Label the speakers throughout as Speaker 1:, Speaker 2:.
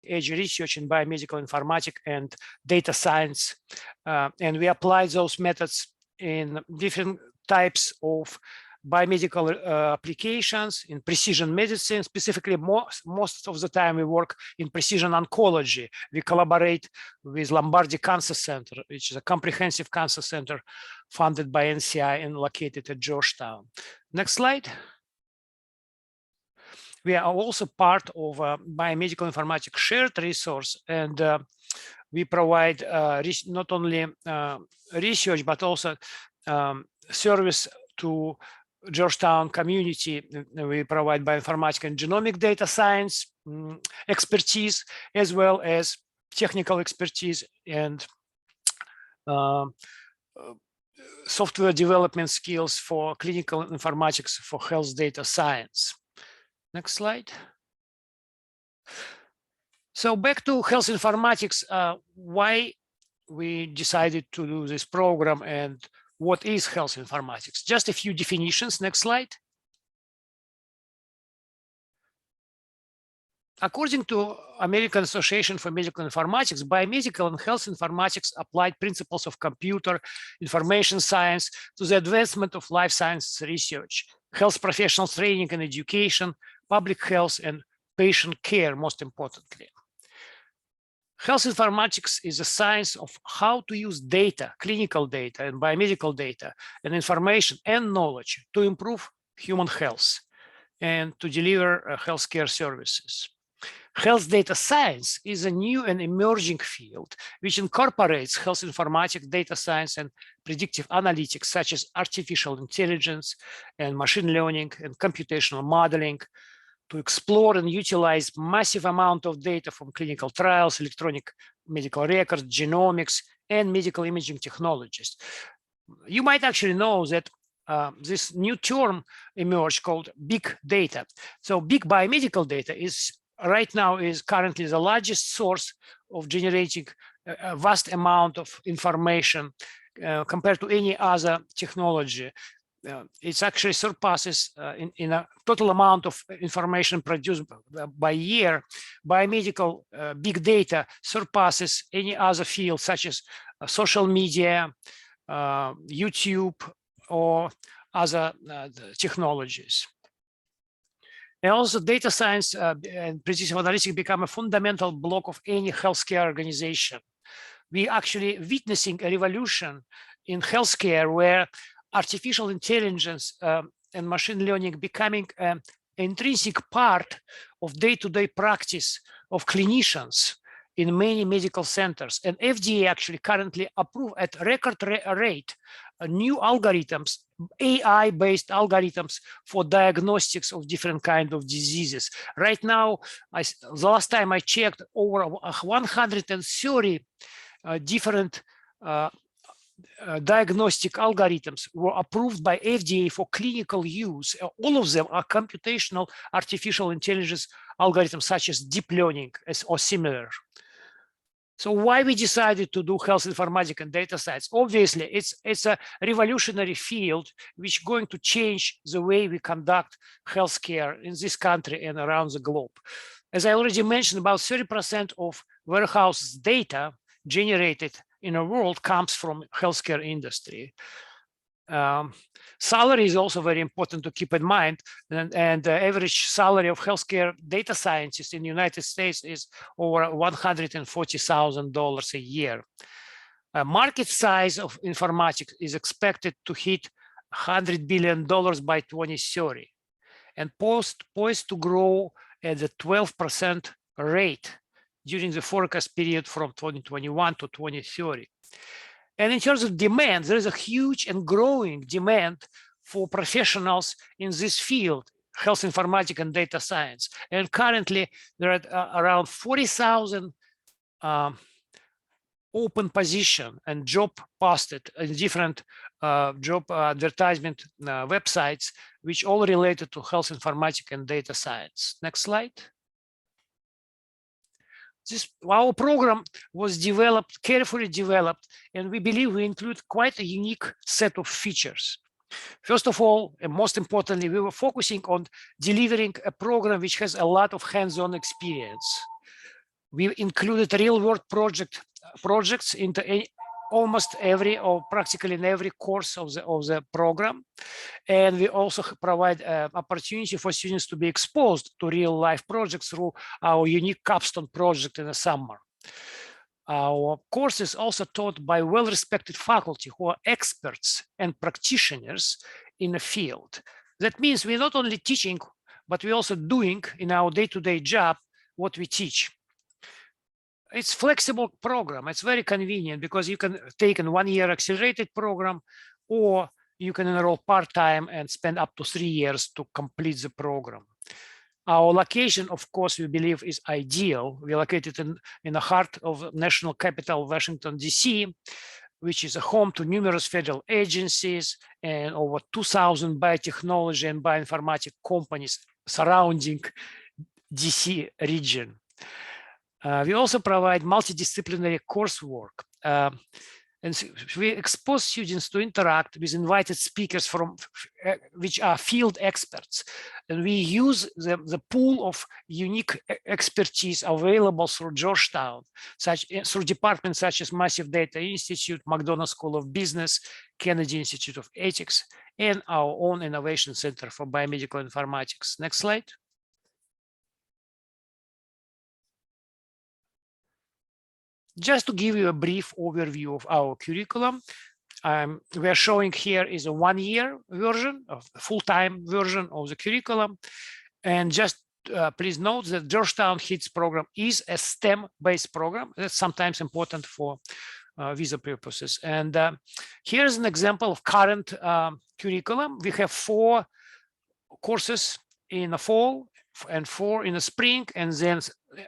Speaker 1: cutting-edge research in biomedical informatics and data science. And we apply those methods in different types of biomedical applications in precision medicine. Specifically, most of the time we work in precision oncology. We collaborate with Lombardi Cancer Center, which is a comprehensive cancer center funded by NCI and located at Georgetown. Next slide. We are also part of a biomedical informatics shared resource, and we provide not only research, but also service to Georgetown community. We provide bioinformatics and genomic data science expertise, as well as technical expertise and software development skills for clinical informatics for health data science. Next slide. So back to health informatics, why we decided to do this program and what is health informatics? Just a few definitions. Next slide. According to American Association for Medical Informatics, biomedical and health informatics applied principles of computer information science to the advancement of life sciences research, health professionals training and education, public health, and patient care, most importantly. Health informatics is a science of how to use data, clinical data and biomedical data and information and knowledge to improve human health and to deliver healthcare services. Health data science is a new and emerging field which incorporates health informatics, data science, and predictive analytics such as artificial intelligence and machine learning and computational modeling to explore and utilize massive amount of data from clinical trials, electronic medical records, genomics, and medical imaging technologies. You might actually know that this new term emerged called big data. So big biomedical data is right now is currently the largest source of generating a vast amount of information compared to any other technology. It actually surpasses in a total amount of information produced by year. Biomedical big data surpasses any other field such as social media, YouTube, or other technologies. And also data science and predictive analytics become a fundamental block of any healthcare organization. We actually witnessing a revolution in healthcare where artificial intelligence and machine learning becoming an intrinsic part of day-to-day practice of clinicians in many medical centers. And FDA actually currently approve at record rate new algorithms, AI-based algorithms for diagnostics of different kinds of diseases. Right now, the last time I checked, over 130 different diagnostic algorithms were approved by FDA for clinical use. All of them are computational artificial intelligence algorithms such as deep learning or similar. So why we decided to do health informatics and data science? Obviously, it's a revolutionary field which is going to change the way we conduct healthcare in this country and around the globe. As I already mentioned, about 30% of warehouse data generated in the world comes from healthcare industry. Salary is also very important to keep in mind, and the average salary of healthcare data scientists in the United States is over $140,000 a year. Market size of informatics is expected to hit $100 billion by 2030 and poised to grow at a 12% rate during the forecast period from 2021 to 2030. And in terms of demand, there is a huge and growing demand for professionals in this field, health informatics and data science. And currently, there are around 40,000 open position and job posted in different job advertisement websites, which all related to health informatics and data science. Next slide. Our program was developed, carefully developed, and we believe we include quite a unique set of features. First of all, and most importantly, we were focusing on delivering a program which has a lot of hands-on experience. We included real-world projects into almost every or practically in every course of the program. And we also provide opportunity for students to be exposed to real-life projects through our unique Capstone project in the summer. Our course is also taught by well-respected faculty who are experts and practitioners in the field. That means we're not only teaching, but we're also doing in our day-to-day job what we teach. It's flexible program. It's very convenient because you can take in 1 year accelerated program, or you can enroll part-time and spend up to 3 years to complete the program. Our location, of course, we believe is ideal. We're located in the heart of national capital, Washington, D.C., which is a home to numerous federal agencies and over 2,000 biotechnology and bioinformatics companies surrounding D.C. region. We also provide multidisciplinary coursework, and we expose students to interact with invited speakers from which are field experts, and we use the pool of unique expertise available through Georgetown, through departments such as Massive Data Institute, McDonough School of Business, Kennedy Institute of Ethics, and our own Innovation Center for Biomedical Informatics. Next slide. Just to give you a brief overview of our curriculum, we are showing here is a 1 year version of full-time version of the curriculum. And just please note that Georgetown HIDS program is a STEM-based program. That's sometimes important for visa purposes. And here's an example of current curriculum. We have 4 courses in the fall and 4 in the spring, and then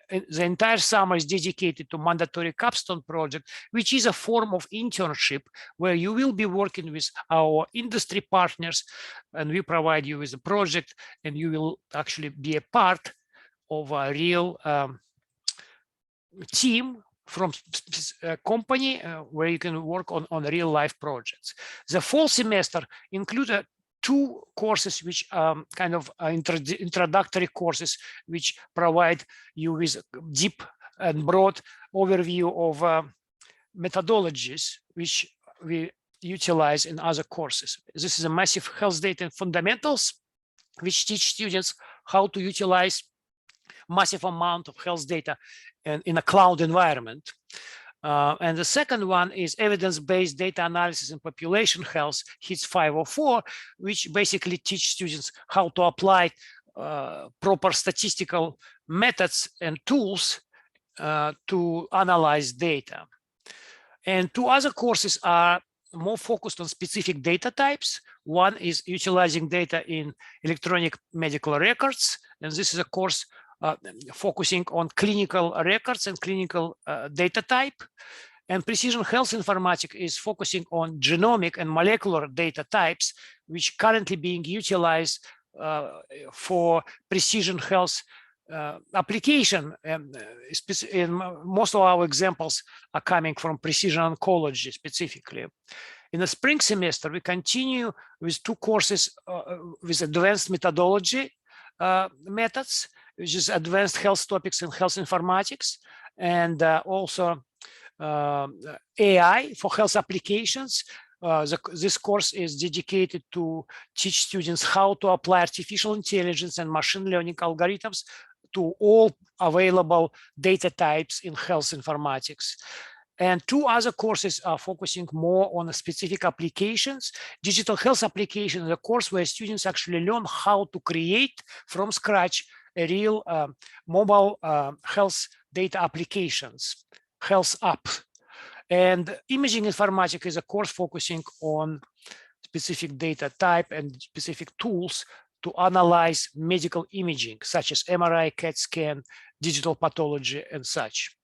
Speaker 1: the entire summer is dedicated to mandatory Capstone project, which is a form of internship where you will be working with our industry partners, and we provide you with a project, and you will actually be a part of a real team from a company where you can work on real life projects. The fall semester includes 2 courses which kind of introductory courses which provide you with deep and broad overview of methodologies which we utilize in other courses. This is a massive health data and fundamentals which teach students how to utilize massive amount of health data in a cloud environment. And the second one is evidence-based data analysis in population health, HIDS 504, which basically teach students how to apply proper statistical methods and tools to analyze data. And 2 other courses are more focused on specific data types. One is utilizing data in electronic medical records, and this is a course focusing on clinical records and clinical data type. And precision health informatics is focusing on genomic and molecular data types, which currently being utilized for precision health application. And most of our examples are coming from precision oncology specifically. In the spring semester, we continue with 2 courses with advanced methodology methods, which is advanced health topics in health informatics, and also AI for health applications. This course is dedicated to teach students how to apply artificial intelligence and machine learning algorithms to all available data types in health informatics. And 2 other courses are focusing more on specific applications. Digital health application is a course where students actually learn how to create from scratch a real mobile health data applications, health app. And imaging informatics is a course focusing on specific data type and specific tools to analyze medical imaging, such as MRI, CAT scan, digital pathology, and such.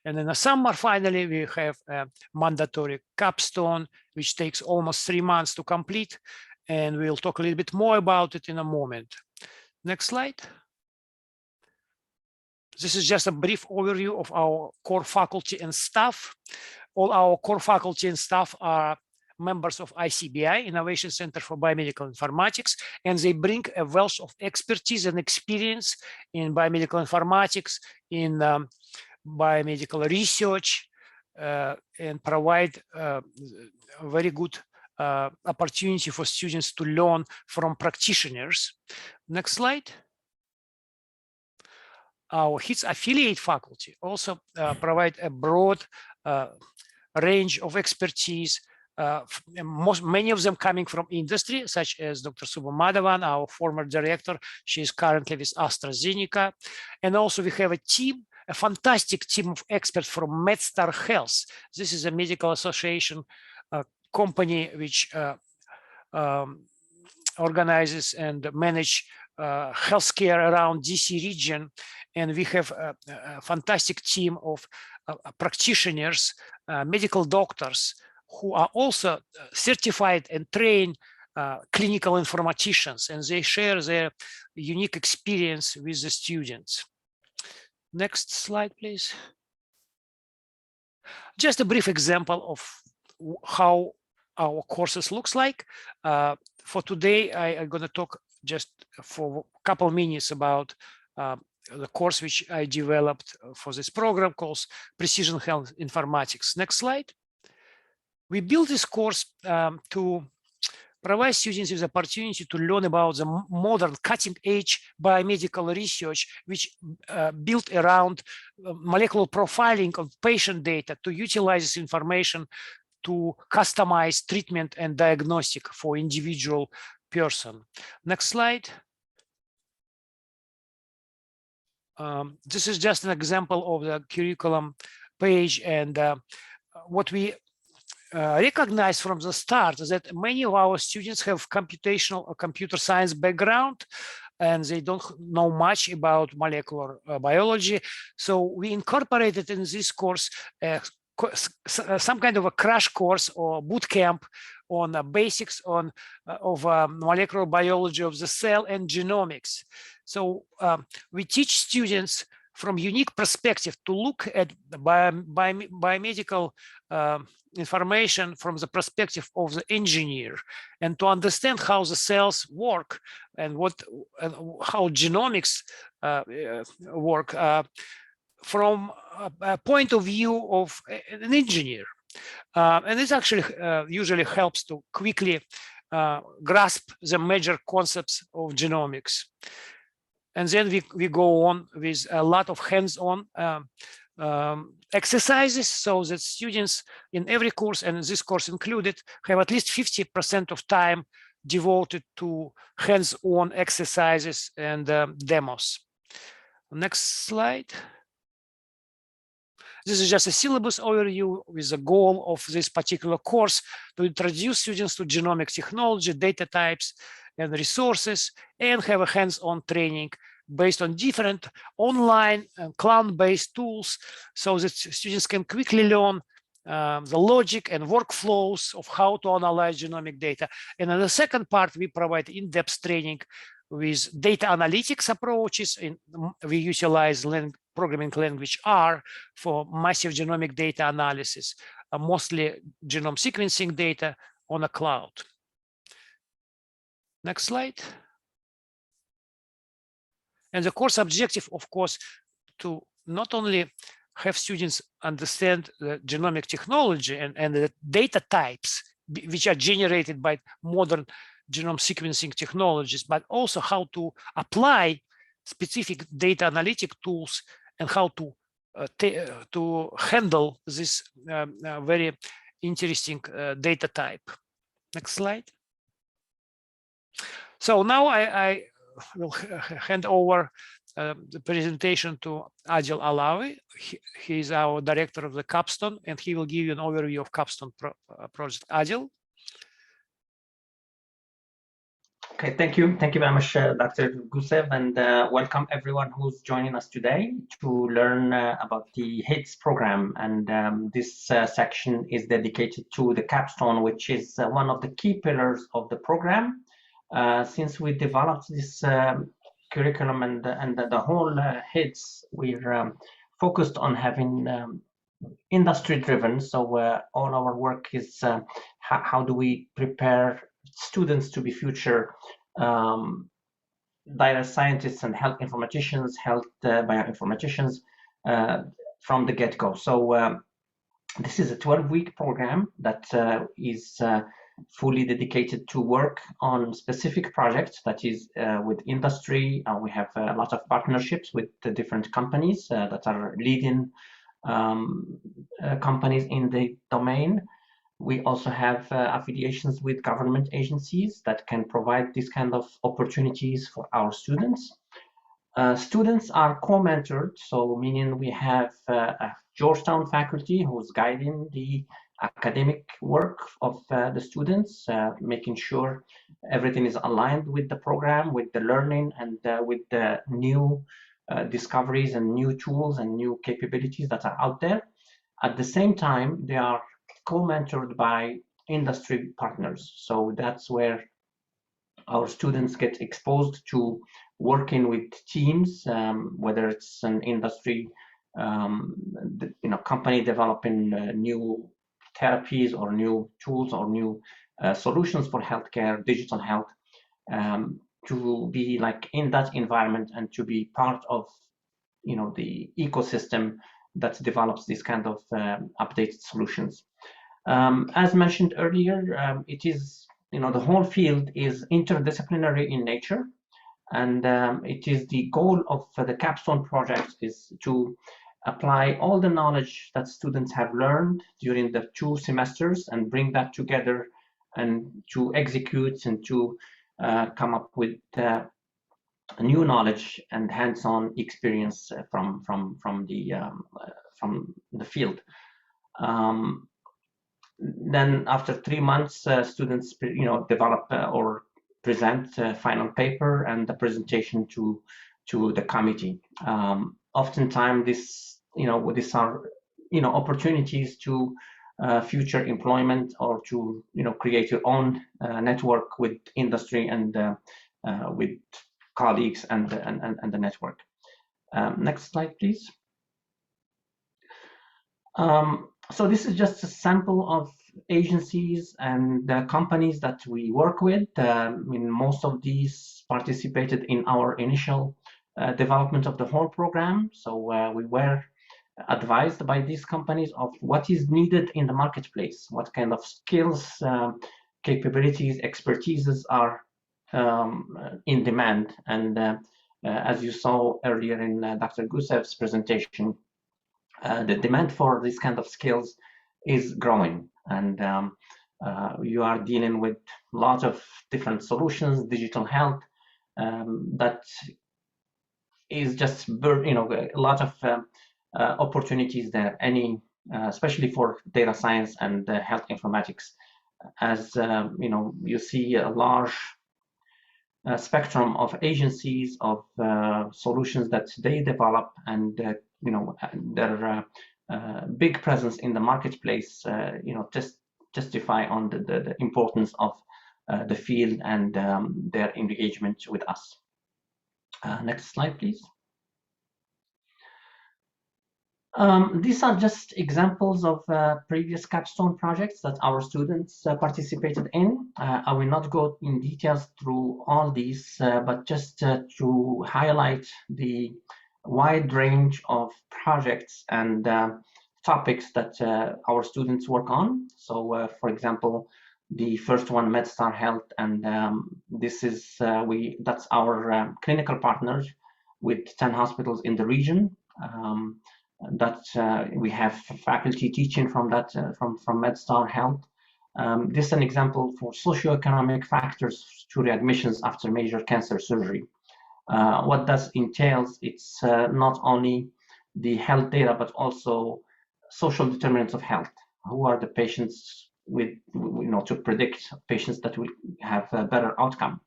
Speaker 1: And in the summer, finally, we have a mandatory Capstone, which takes almost 3 months to complete. And we'll talk a little bit more about it in a moment. Next slide. This is just a brief overview of our core faculty and staff. All our core faculty and staff are members of ICBI, Innovation Center for Biomedical Informatics, and they bring a wealth of expertise and experience in biomedical informatics, in biomedical research, and provide a very good opportunity for students to learn from practitioners. Next slide. Our HIDS affiliate faculty also provide a broad range of expertise, many of them coming from industry, such as Dr. Subha Madhavan, our former director. She is currently with AstraZeneca. And also we have a team, a fantastic team of experts from MedStar Health. This is a medical association company which organizes and manage healthcare around DC region. And we have a fantastic team of practitioners, medical doctors, who are also certified and trained clinical informaticians, and they share their unique experience with the students. Next slide, please. Just a brief example of how our courses looks like. For today, I'm going to talk just for a couple of minutes about the course which I developed for this program called Precision Health Informatics. Next slide. We built this course to provide students with the opportunity to learn about the modern cutting-edge biomedical research, which built around molecular profiling of patient data to utilize this information to customize treatment and diagnostic for individual person. Next slide. This is just an example of the curriculum page, and what we recognize from the start is that many of our students have computational or computer science background, and they don't know much about molecular biology. So we incorporated in this course some kind of a crash course or boot camp on basics of molecular biology of the cell and genomics. So we teach students from unique perspective to look at biomedical information from the perspective of the engineer, and to understand how the cells work and how genomics work from a point of view of an engineer. And this actually usually helps to quickly grasp the major concepts of genomics. And then we go on with a lot of hands-on exercises, so that students in every course, and this course included, have at least 50% of time devoted to hands-on exercises and demos. Next slide. This is just a syllabus overview with the goal of this particular course to introduce students to genomic technology, data types, and resources, and have a hands-on training based on different online and cloud-based tools, so that students can quickly learn the logic and workflows of how to analyze genomic data. And in the second part, we provide in-depth training with data analytics approaches. We utilize programming language R for massive genomic data analysis, mostly genome sequencing data on a cloud. Next slide. And the course objective, of course, to not only have students understand the genomic technology and the data types which are generated by modern genome sequencing technologies, but also how to apply specific data analytic tools and how to handle this very interesting data type. Next slide. So now I will hand over the presentation to Adil Alawi. He is our director of the Capstone, and he will give you an overview of Capstone project. Adil.
Speaker 2: Okay, thank you very much, Dr. Gusev, and welcome everyone who's joining us today to learn about the HIDS program. And this section is dedicated to the Capstone, which is one of the key pillars of the program. Since we developed this curriculum and the whole HIDS, we're focused on having industry driven. So all our work is how do we prepare students to be future data scientists and health informaticians, health bioinformaticians from the get-go. So this is a 12-week program that is fully dedicated to work on specific projects that is with industry. We have a lot of partnerships with the different companies that are leading companies in the domain. We also have affiliations with government agencies that can provide this kind of opportunities for our students. Students are co-mentored, so meaning we have a Georgetown faculty who's guiding the academic work of the students, making sure everything is aligned with the program, with the learning, and with the new discoveries and new tools and new capabilities that are out there. At the same time, they are co-mentored by industry partners. So that's where our students get exposed to working with teams, whether it's an industry, company developing new therapies or new tools or new solutions for healthcare, digital health, to be like in that environment and to be part of, the ecosystem that develops this kind of updated solutions. As mentioned earlier, it is, the whole field is interdisciplinary in nature, and it is the goal of the Capstone project is to apply all the knowledge that students have learned during the 2 semesters and bring that together and to execute and to come up with new knowledge and hands-on experience from the field. Then after 3 months, students, develop or present a final paper and the presentation to the committee. Oftentimes, these are, opportunities to future employment or to, create your own network with industry and with colleagues and the network. Next slide, please. So this is just a sample of agencies and companies that we work with. Most of these participated in our initial development of the whole program. So we were advised by these companies of what is needed in the marketplace, what kind of skills, capabilities, expertises are in demand. And as you saw earlier in Dr. Gusev's presentation, the demand for this kind of skills is growing, and you are dealing with lots of different solutions, digital health, that is just, a lot of opportunities there, especially for data science and health informatics. As you see a large spectrum of agencies, of solutions that they develop, and their big presence in the marketplace, testify on the importance of the field and their engagement with us. Next slide, please. These are just examples of previous Capstone projects that our students participated in. I will not go in details through all these, but just to highlight the wide range of projects and topics that our students work on. So, for example, the first one, MedStar Health, and this is that's our clinical partners with 10 hospitals in the region. That we have faculty teaching from that from MedStar Health. This is an example for socioeconomic factors to readmissions after major cancer surgery. What that entails, it's not only the health data, but also social determinants of health. Who are the patients with, to predict patients that will have a better outcome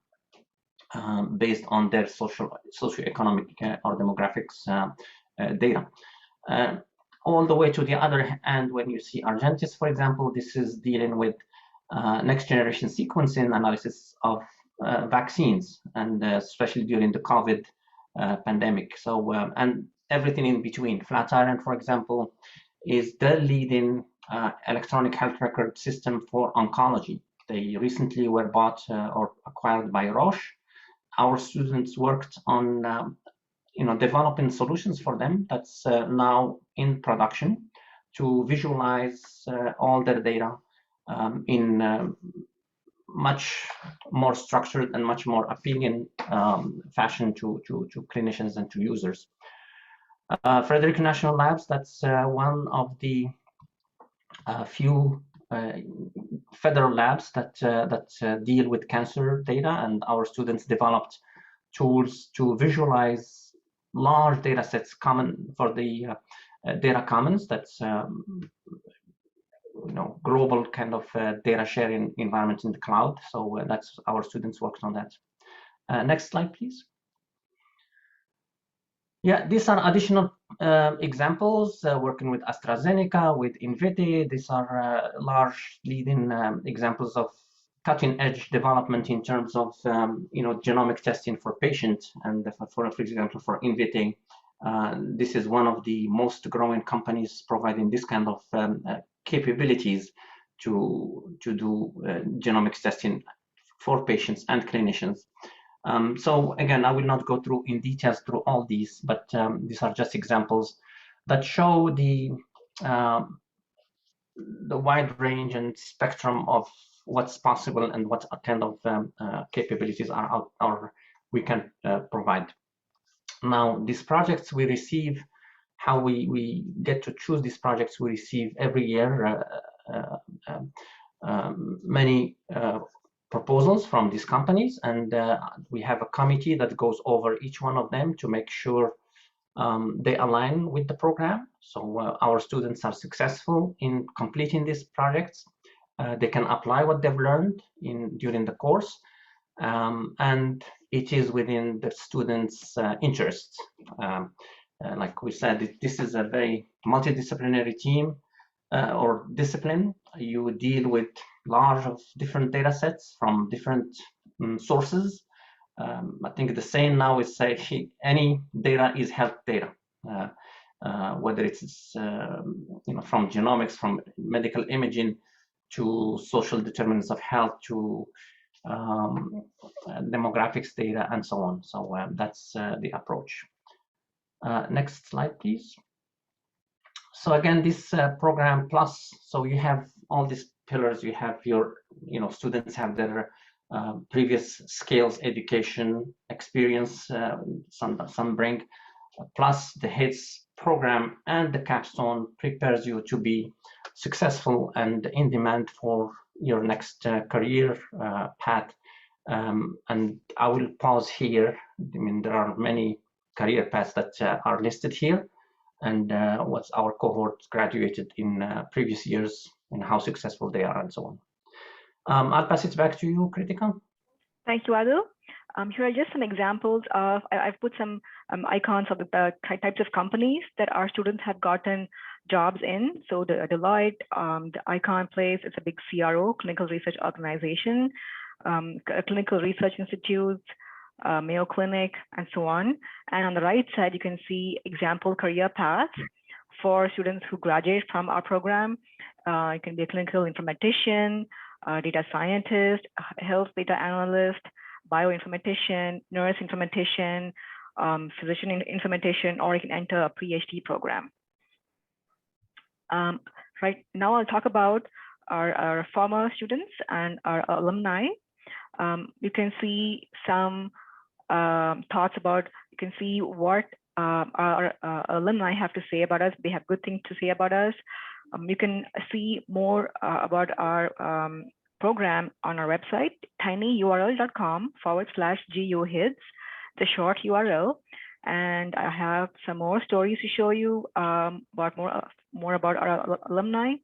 Speaker 2: based on their socioeconomic or demographics data. All the way to the other hand, when you see Argentis, for example, this is dealing with next generation sequencing analysis of vaccines, and especially during the COVID pandemic. So, and everything in between. Flatiron, for example, is the leading electronic health record system for oncology. They recently were bought or acquired by Roche. Our students worked on developing solutions for them that's now in production to visualize all their data in much more structured and much more appealing fashion to clinicians and to users. Frederick National Labs, that's one of the few federal labs that deal with cancer data, and our students developed tools to visualize large data sets common for the data commons. That's global kind of data sharing environment in the cloud. So that's our students worked on that. Next slide, please. Yeah, these are additional examples working with AstraZeneca, with Invitae. These are large leading examples of cutting-edge development in terms of genomic testing for patients. And for example, for Invitae, this is one of the most growing companies providing this kind of capabilities to do genomics testing for patients and clinicians. So again, I will not go through in details through all these, but these are just examples that show the wide range and spectrum of what's possible and what kind of capabilities we can provide. Now, these projects we receive, how we get to choose these projects, we receive every year many proposals from these companies, and we have a committee that goes over each one of them to make sure they align with the program. So our students are successful in completing these projects. They can apply what they've learned during the course, and it is within the students' interests. Like we said, this is a very multidisciplinary team or discipline. You deal with large of different data sets from different sources. I think the saying now is say any data is health data, whether it's from genomics, from medical imaging, to social determinants of health, to demographics data, and so on. So that's the approach. Next slide, please. So again, this program plus, so you have all these pillars. You have your, students have their previous skills, education, experience, some bring, plus the HIDS program and the Capstone prepares you to be successful and in demand for your next career path. And I will pause here. I mean, there are many career paths that are listed here, and what's our cohort graduated in previous years and how successful they are and so on. I'll pass it back to you, Kritika.
Speaker 3: Thank you, Adil. Here are just some examples of, I've put some icons of the types of companies that our students have gotten jobs in. So the Deloitte, the icon place, it's a big CRO, clinical research organization, clinical research institutes, Mayo Clinic, and so on. And on the right side, you can see example career paths for students who graduate from our program. It can be a clinical informatician, data scientist, health data analyst, bioinformatician, nurse informatician, physician informatician, or you can enter a PhD program. Right now, I'll talk about our former students and our alumni. You can see some thoughts about, you can see what our alumni have to say about us. They have good things to say about us. You can see more about our program on our website, tinyurl.com/GUHIDS, the short URL. And I have some more stories to show you about more about our alumni.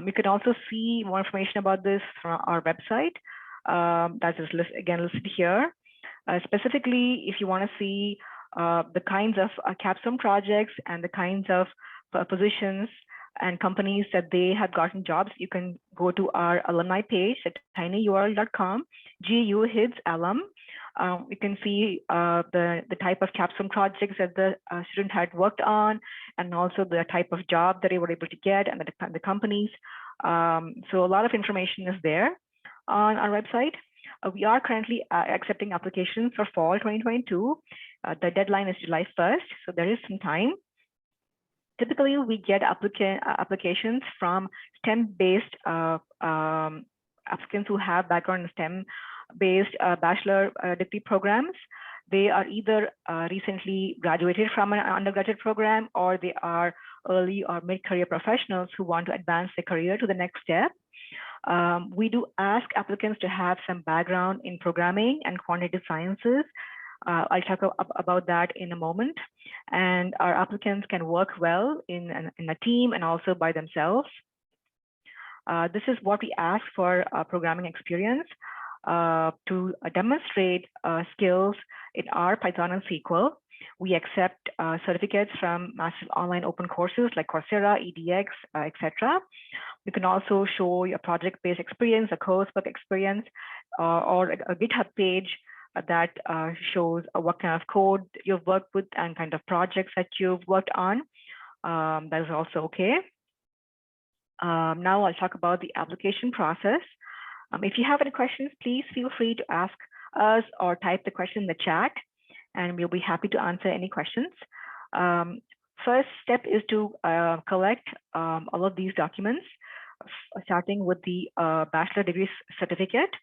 Speaker 3: You can also see more information about this from our website. That is listed here. Specifically, if you want to see the kinds of Capstone projects and the kinds of positions and companies that they have gotten jobs, you can go to our alumni page at tinyurl.com/GUHIDS alum. You can see the type of capstone projects that the student had worked on, and also the type of job that they were able to get, and the companies. So a lot of information is there on our website. We are currently accepting applications for fall 2022. The deadline is July 1st, so there is some time. Typically, we get applications from STEM-based applicants who have background in STEM-based bachelor degree programs. They are either recently graduated from an undergraduate program, or they are early or mid-career professionals who want to advance their career to the next step. We do ask applicants to have some background in programming and quantitative sciences. I'll talk about that in a moment. And our applicants can work well in a team and also by themselves. This is what we ask for programming experience to demonstrate skills in R, Python, and SQL. We accept certificates from massive online open courses like Coursera, EDX, etc. You can also show your project-based experience, a coursework experience, or a GitHub page that shows what kind of code you've worked with and kind of projects that you've worked on. That is also okay. Now I'll talk about the application process. If you have any questions, please feel free to ask us or type the question in the chat, and we'll be happy to answer any questions. First step is to collect all of these documents, starting with the bachelor degree certificate.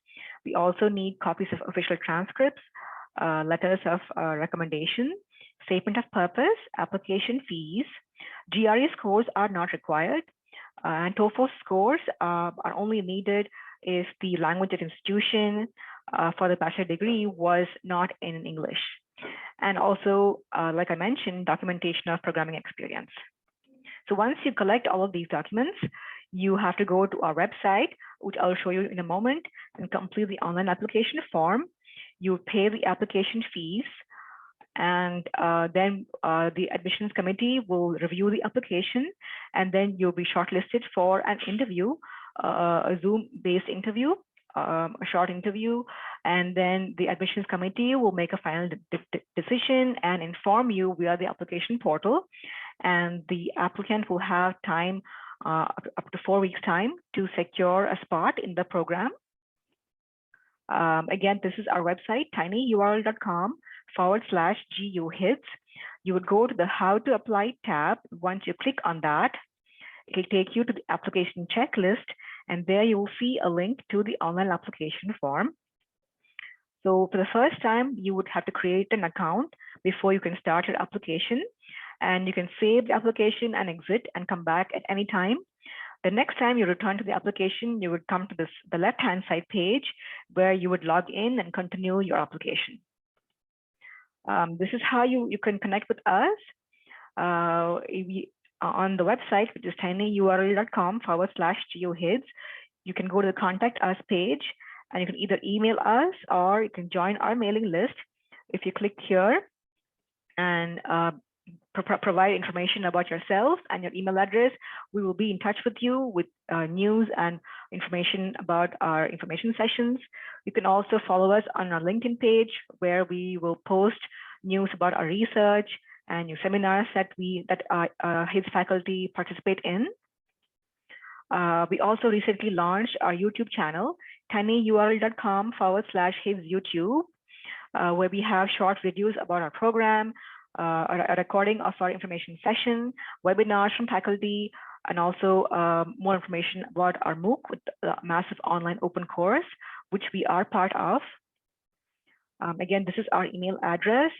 Speaker 3: We also need copies of official transcripts, letters of recommendation, statement of purpose, application fees. GRE scores are not required, and TOEFL scores are only needed if the language of institution for the bachelor degree was not in English. And also, like I mentioned, documentation of programming experience. So once you collect all of these documents, you have to go to our website, which I'll show you in a moment, and complete the online application form. You pay the application fees, and then the admissions committee will review the application, and then you'll be shortlisted for an interview, a Zoom-based interview, a short interview, and then the admissions committee will make a final decision and inform you via the application portal, and the applicant will have time, up to 4 weeks time, to secure a spot in the program. Again, this is our website, tinyurl.com/GUHIDS. You would go to the How to Apply tab. Once you click on that, it will take you to the application checklist, and there you will see a link to the online application form. So for the first time, you would have to create an account before you can start your application, and you can save the application and exit and come back at any time. The next time you return to the application, you would come to the left-hand side page where you would log in and continue your application. This is how you can connect with us. On the website, which is tinyurl.com/GUHIDS, you can go to the Contact Us page, and you can either email us or you can join our mailing list. If you click here and provide information about yourself and your email address, we will be in touch with you with news and information about our information sessions. You can also follow us on our LinkedIn page, where we will post news about our research and new seminars that HIDS faculty participate in. We also recently launched our YouTube channel, tinyurl.com/HIDS YouTube, where we have short videos about our program, a recording of our information session, webinars from faculty, and also more information about our MOOC with the massive online open course, which we are part of. Again, this is our email address.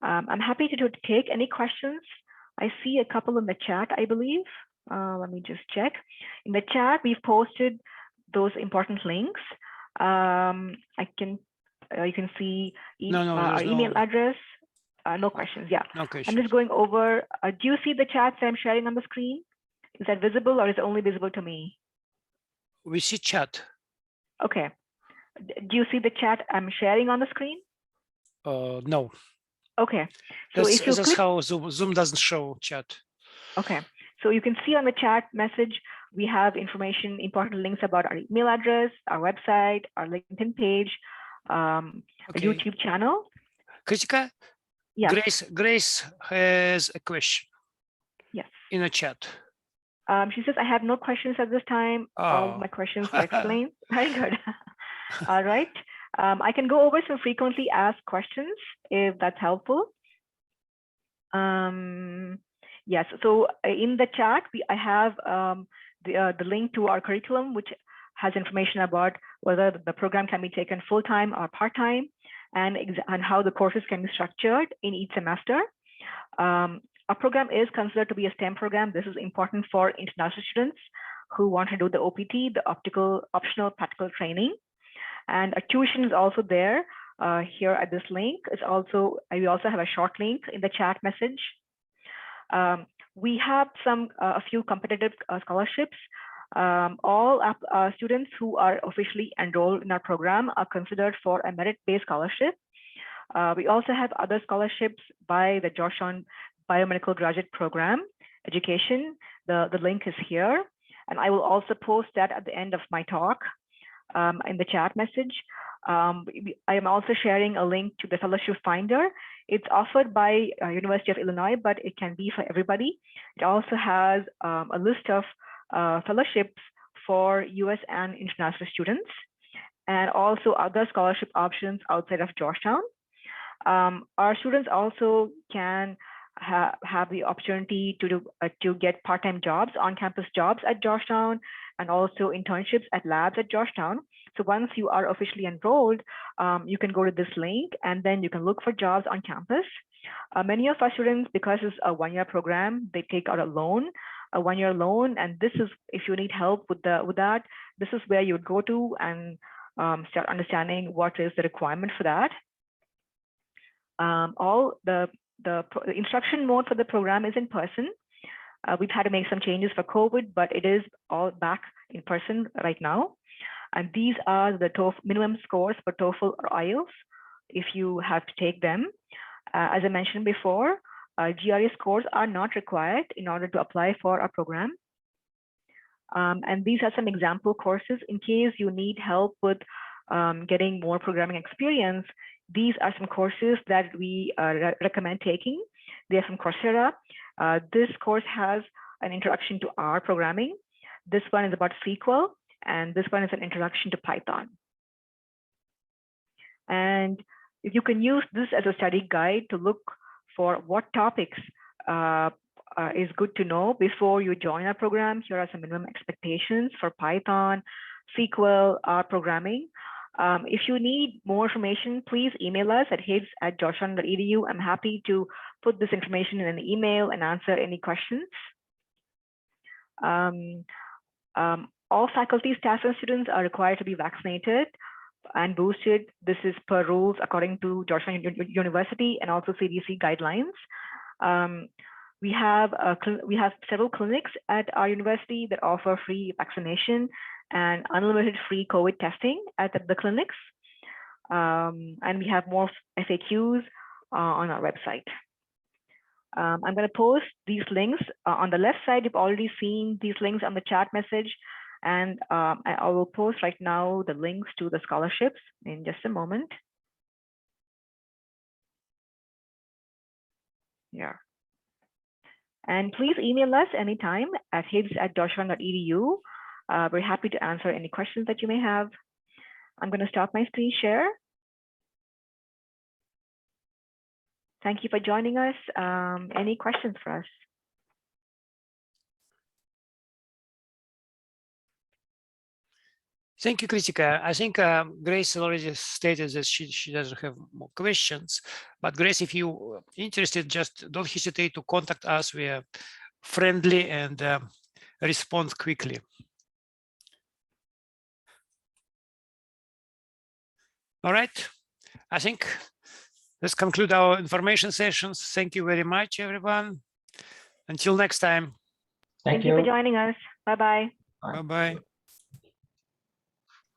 Speaker 3: I'm happy to take any questions. I see a couple in the chat, I believe. Let me just check. In the chat, we've posted those important links. You can see our email address. No questions. Yeah. No questions. I'm just going over. Do you see the chat that I'm sharing on the screen? Is that visible, or is it only visible to me?
Speaker 1: We see chat.
Speaker 3: Okay. Do you see the chat I'm sharing on the screen?
Speaker 1: No.
Speaker 3: Okay. So
Speaker 1: that's how Zoom doesn't show chat.
Speaker 3: Okay. So you can see on the chat message, we have information, important links about our email address, our website, our LinkedIn page, a
Speaker 1: Okay.
Speaker 3: YouTube channel.
Speaker 1: Kritika,
Speaker 3: Yes.
Speaker 1: Grace has a question.
Speaker 3: Yes.
Speaker 1: In the chat.
Speaker 3: She says, I have no questions at this time. All
Speaker 1: Oh.
Speaker 3: my questions were explained. Very good. All right. I can go over some frequently asked questions if that's helpful. Yes. So in the chat, I have the link to our curriculum, which has information about whether the program can be taken full-time or part-time, and how the courses can be structured in each semester. Our program is considered to be a STEM program. This is important for international students who want to do the OPT, the optional practical training. And a tuition is also there here at this link. We also have a short link in the chat message. We have a few competitive scholarships. All students who are officially enrolled in our program are considered for a merit-based scholarship. We also have other scholarships by the Georgetown Biomedical Graduate Program Education. The link is here. And I will also post that at the end of my talk in the chat message. I am also sharing a link to the fellowship finder. It's offered by University of Illinois, but it can be for everybody. It also has a list of fellowships for US and international students, and also other scholarship options outside of Georgetown. Our students also can have the opportunity to get part-time jobs, on-campus jobs at Georgetown, and also internships at labs at Georgetown. So once you are officially enrolled, you can go to this link and then you can look for jobs on campus. Many of our students, because it's a one-year program, they take out a loan, a one-year loan, and this is, if you need help with that, this is where you would go to and start understanding what is the requirement for that. The instruction mode for the program is in person. We've had to make some changes for COVID, but it is all back in person right now. And these are the minimum scores for TOEFL or IELTS if you have to take them. As I mentioned before, GRE scores are not required in order to apply for our program. And these are some example courses in case you need help with getting more programming experience. These are some courses that we recommend taking. They're from Coursera. This course has an introduction to R programming. This one is about SQL, and this one is an introduction to Python. And you can use this as a study guide to look for what topics is good to know before you join our program. Here are some minimum expectations for Python, SQL, R programming. If you need more information, please email us at hids@georgetown.edu. I'm happy to put this information in an email and answer any questions. All faculty, staff, and students are required to be vaccinated and boosted. This is per rules according to Georgetown University and also CDC guidelines. We have several clinics at our university that offer free vaccination and unlimited free COVID testing at the clinics. And we have more FAQs on our website. I'm going to post these links on the left side. You've already seen these links on the chat message. And I will post right now the links to the scholarships in just a moment. Yeah. And please email us anytime at hids@georgetown.edu. We're happy to answer any questions that you may have. I'm going to stop my screen share. Thank you for joining us. Any questions for us?
Speaker 1: Thank you, Kritika. I think Grace already stated that she doesn't have more questions. But Grace, if you're interested, just don't hesitate to contact us. We are friendly and respond quickly. All right. I think let's conclude our information sessions. Thank you very much, everyone. Until next time.
Speaker 2: Thank
Speaker 3: you for joining us. Bye-bye.
Speaker 1: Bye-bye.